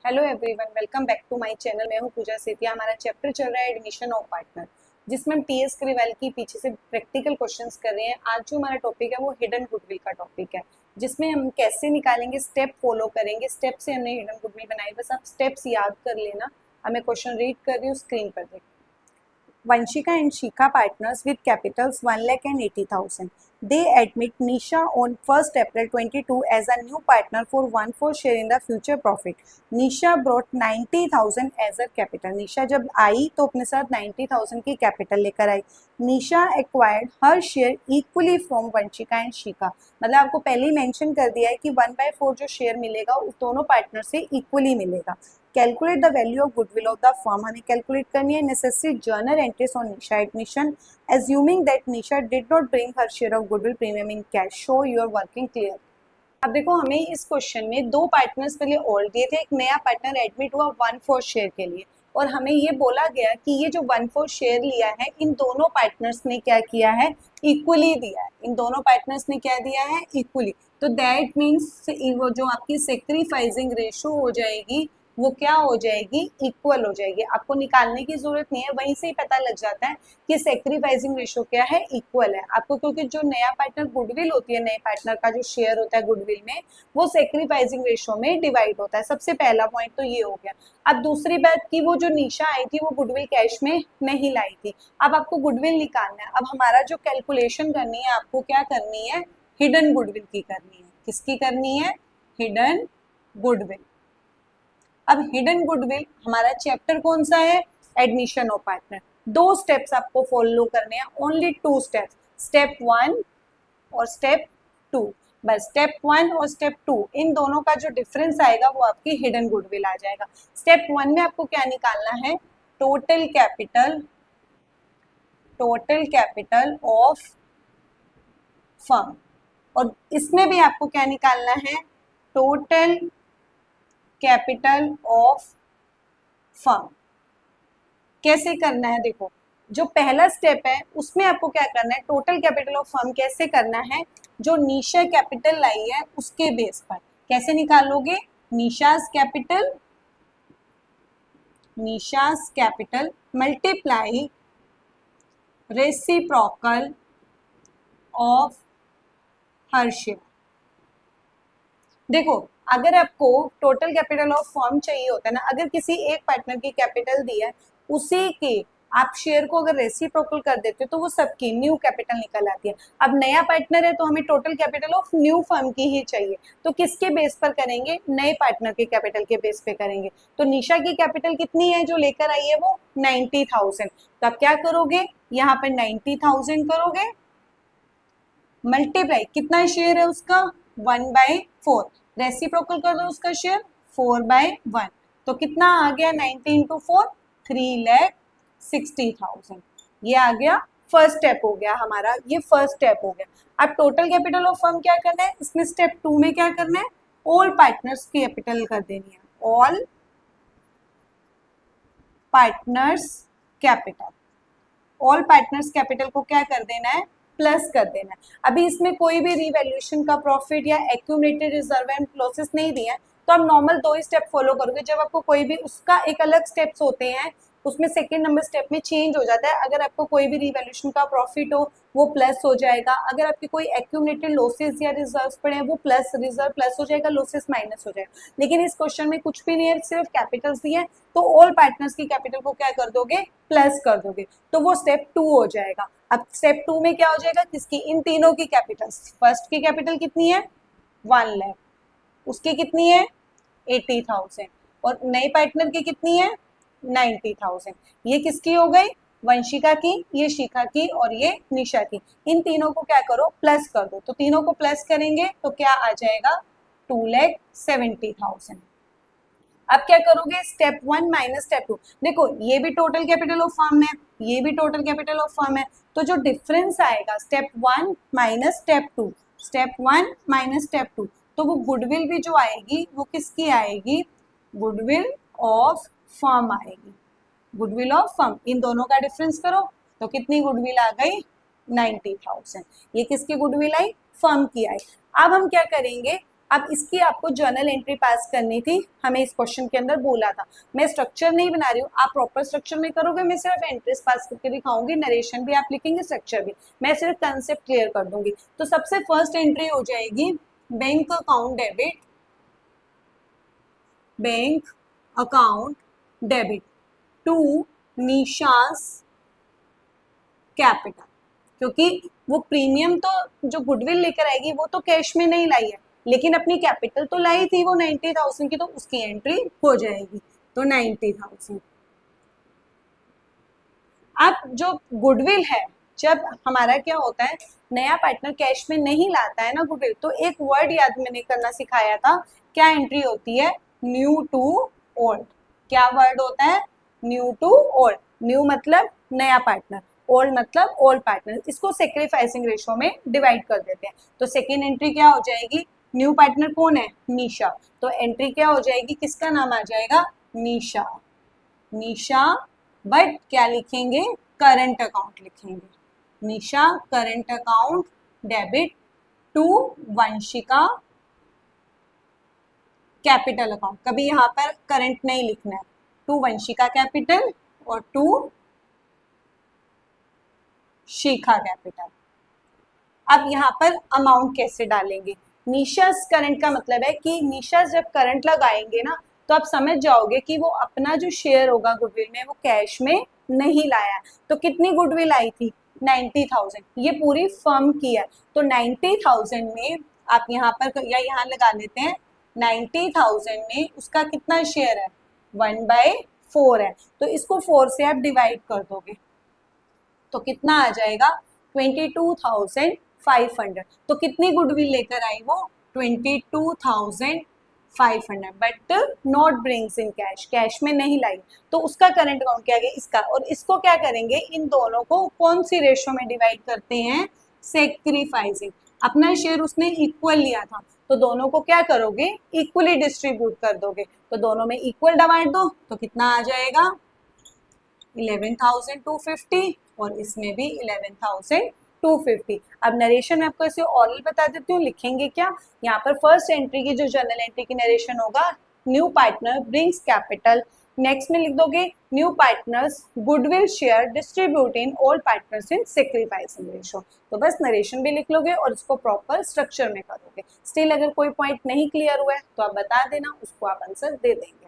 Hello everyone, welcome back to my channel. मैं हूं पूजा सेतिया। हमारा चैप्टर चल रहा है एडमिशन ऑफ पार्टनर, जिसमें हम टीएस क्रिवेल की पीछे से प्रैक्टिकल क्वेश्चंस कर रहे हैं। आज जो हमारा टॉपिक है वो हिडन गुडविल का टॉपिक है, जिसमें हम कैसे निकालेंगे, स्टेप फॉलो करेंगे। स्टेप से हमने हिडन गुडविल बनाई, बस आप स्टेप्स याद कर लेना। अब मैं क्वेश्चन रीड कर रही हूँ, स्क्रीन पर देखिए। Vanshika and Shikha partners with capitals 1,80,000. They admit Nisha on 1st April 22 as a new partner for 1/4 share in the future profit. Nisha brought 90,000 as a capital. Nisha जब आई तो अपने साथ 90,000 की कैपिटल लेकर आई. Nisha acquired her share equally from Vanshika and Shikha. मतलब आपको पहले ही mention कर दिया है कि 1/4 जो शेयर मिलेगा उस दोनों पार्टनर से इक्वली मिलेगा. Calculate the value of goodwill of the firm. हमें कैलकुलेट करनी है necessary journal entries on Nisha admission. Assuming that Nisha did not bring her share of goodwill premium in cash. Show your working clear. अब देखो, हमें इस question में दो partners पहले और दिए थे. एक नया पार्टनर एडमिट हुआ 1/4 शेयर के लिए, और हमें ये बोला गया कि ये जो 1/4 शेयर लिया है इन दोनों पार्टनर्स ने क्या किया है, इक्वली दिया है. इन दोनों पार्टनर्स ने क्या दिया है, इक्वली. तो दैट मीन्स वो जो आपकी सेक्रीफाइसिंग रेशो हो जाएगी वो क्या हो जाएगी, इक्वल हो जाएगी. आपको निकालने की जरूरत नहीं है, वहीं से ही पता लग जाता है कि सेक्रीफाइसिंग रेशो क्या है, इक्वल है आपको. क्योंकि जो नया पार्टनर गुडविल होती है, नए पार्टनर का जो शेयर होता है गुडविल में, वो सेक्रीफाइसिंग रेशो में डिवाइड होता है. सबसे पहला पॉइंट तो ये हो गया. अब दूसरी बात की वो जो निशा आई थी वो गुडविल कैश में नहीं लाई थी. अब आपको गुडविल निकालना है. अब हमारा जो कैलकुलेशन करनी है, आपको क्या करनी है, हिडन गुडविल की करनी है. किसकी करनी है, हिडन गुडविल. अब हिडन गुडविल हमारा चैप्टर कौन सा है, एडमिशन ऑफ पार्टनर. दो स्टेप्स आपको फॉलो करने हैं, ओनली 2 स्टेप्स. स्टेप 1 और स्टेप 2. बस स्टेप 1 और स्टेप 2 इन दोनों का जो डिफरेंस आएगा वो आपकी हिडन गुडविल आ जाएगा. स्टेप 1 में आपको क्या निकालना है, टोटल कैपिटल ऑफ फर्म. और इसमें भी आपको क्या निकालना है, टोटल कैपिटल ऑफ फर्म. कैसे करना है, देखो जो पहला स्टेप है उसमें आपको क्या करना है, टोटल कैपिटल ऑफ फर्म कैसे करना है, जो निशा कैपिटल लाई है उसके बेस पर. कैसे निकालोगे, Nisha's capital multiply reciprocal of her share. देखो, अगर आपको टोटल कैपिटल ऑफ फर्म चाहिए होता है ना, अगर किसी एक पार्टनर की कैपिटल दी है, उसी के आप शेयर को अगर रेसिप्रोकल कर देते हो तो वो सबकी न्यू कैपिटल निकल आती है. अब नया पार्टनर है तो हमें total capital of new firm की ही चाहिए. तो किसके बेस पर करेंगे, नए पार्टनर के कैपिटल के बेस पे करेंगे. तो निशा की कैपिटल कितनी है जो लेकर आई है, वो 90,000. तो आप क्या करोगे, यहाँ पर 90,000 करोगे, मल्टीप्लाई कितना शेयर है उसका, 1/4. रेसिप्रोकल कर दो उसका शेयर 4/1. तो कितना आ गया, 90 इंटू 4, 3,60,000. ये आ गया फर्स्ट स्टेप हो गया हमारा, ये फर्स्ट स्टेप हो गया. अब टोटल कैपिटल ऑफ फर्म क्या करना है, इसमें स्टेप 2 में क्या करना है, ऑल पार्टनर्स की कैपिटल कर देनी है. ऑल पार्टनर्स कैपिटल को क्या कर देना है, प्लस कर देना है. अभी इसमें कोई भी रिवैल्यूएशन का प्रॉफिट या एक्यूमुलेटेड रिजर्व एंड लॉसेस नहीं दिया है, तो आप नॉर्मल 2 ही स्टेप फॉलो करोगे. जब आपको कोई भी उसका एक अलग स्टेप्स होते हैं, उसमें सेकंड नंबर स्टेप में चेंज हो जाता है. अगर आपको कोई भी रिवैल्यूएशन का प्रॉफिट हो वो प्लस हो जाएगा. अगर आपके कोई एक्यूमुलेटेड लॉसेस या रिजर्व्स पड़े हैं वो प्लस, रिजर्व प्लस हो जाएगा, लॉसेस माइनस हो जाएगा. लेकिन इस क्वेश्चन में कुछ भी नहीं है, सिर्फ कैपिटल्स दिए हैं, तो ऑल पार्टनर्स की कैपिटल को क्या कर दोगे, प्लस कर दोगे. तो वो स्टेप 2 हो जाएगा. अब स्टेप 2 में क्या हो जाएगा, किसकी, इन तीनों की कैपिटल. फर्स्ट की कैपिटल कितनी है, 1 लाख. उसकी कितनी है, 80,000. और नए पार्टनर की कितनी है, 90,000. ये किसकी हो गई, वंशिका की, ये शिखा की और ये निशा की. इन तीनों को क्या करो, प्लस कर दो. तो तीनों को प्लस करेंगे तो क्या आ जाएगा, 2,70,000. अब क्या करोगे, स्टेप 1 माइनस स्टेप 2. देखो ये भी टोटल कैपिटल ऑफ फर्म है, ये भी टोटल कैपिटल ऑफ फर्म है. तो जो डिफरेंस आएगा, स्टेप 1 माइनस स्टेप 2, तो वो गुडविल भी जो आएगी वो किसकी आएगी, गुडविल ऑफ फर्म आएगी. गुडविल ऑफ फर्म, इन दोनों का डिफरेंस करो तो कितनी गुडविल आ गई, 90,000. ये किसकी गुडविल आई, फर्म की आई. अब हम क्या करेंगे, अब इसकी आपको जर्नल एंट्री पास करनी थी, हमें इस क्वेश्चन के अंदर बोला था। मैं स्ट्रक्चर नहीं बना रही हूँ, आप प्रॉपर स्ट्रक्चर में करोगे, मैं सिर्फ एंट्रीज पास करके दिखाऊंगी, नरेशन भी आप लिखेंगे, स्ट्रक्चर भी, मैं सिर्फ कंसेप्ट क्लियर कर दूंगी। तो सबसे फर्स्ट एंट्री हो जाएगी bank account debit, bank account debit to Nisha's capital, क्योंकि वो प्रीमियम तो जो गुडविल लेकर आएगी वो तो कैश में नहीं लाई है, लेकिन अपनी कैपिटल तो लाई थी वो 90,000 की, तो उसकी एंट्री हो जाएगी, तो 90,000। अब जो गुडविल है, जब हमारा क्या होता है, नया पार्टनर कैश में नहीं लाता है ना गुडविल, तो एक वर्ड याद मैंने करना सिखाया था, क्या एंट्री होती है, न्यू टू ओल्ड। क्या वर्ड होता है, न्यू टू ओल्ड। न्यू मतलब नया पार्टनर, ओल्ड मतलब ओल्ड पार्टनर, इसको सेक्रीफाइसिंग रेशो में डिवाइड कर देते हैं। तो सेकेंड एंट्री क्या हो जाएगी, न्यू पार्टनर कौन है, निशा, तो एंट्री क्या हो जाएगी, किसका नाम आ जाएगा, निशा, निशा, बट क्या लिखेंगे, करंट अकाउंट लिखेंगे, Nisha current account debit to Vanshika capital account, कभी यहाँ पर करंट नहीं लिखना है, टू वंशिका कैपिटल और टू शिखा कैपिटल। अब यहाँ पर अमाउंट कैसे डालेंगे, निशास करंट का मतलब है कि निशास जब करंट लगाएंगे ना, तो आप समझ जाओगे कि वो अपना जो शेयर होगा गुडविल में वो कैश में नहीं लाया। तो कितनी गुडविल आई थी, 90,000, ये पूरी फर्म की है, तो 90,000 में आप यहाँ पर या यहाँ लगा लेते हैं, 90,000 में उसका कितना शेयर है, 1/4 है, तो इसको 4 से आप डिवाइड कर दोगे तो कितना आ जाएगा, 22,500। तो कितनी गुडविल लेकर आई वो, 22,500, but not brings in cash, cash में नहीं लाई, तो उसका करंट अकाउंट क्या गया, इसका, और इसको क्या करेंगे, इन दोनों को कौन सी रेशो में डिवाइड करते हैं, सेक्रीफाइसिंग। अपना शेयर उसने इक्वल लिया था, तो दोनों को क्या करोगे, इक्वली डिस्ट्रीब्यूट कर दोगे, तो दोनों में इक्वल डिवाइड दो, तो कितना आ जाएगा, 11,250, और इसमें भी 11,250। अब नरेशन में आपको ऐसे ऑरल बता देती हूँ, लिखेंगे क्या, यहाँ पर फर्स्ट एंट्री की जो जर्नल एंट्री की नरेशन होगा, new partner brings capital, next में लिख दोगे new partners goodwill share distribute in all partners in sacrificing ratio. तो बस नरेशन भी लिख लोगे और इसको प्रॉपर स्ट्रक्चर में करोगे। स्टिल अगर कोई पॉइंट नहीं क्लियर हुआ है तो आप बता देना, उसको आप आंसर दे देंगे।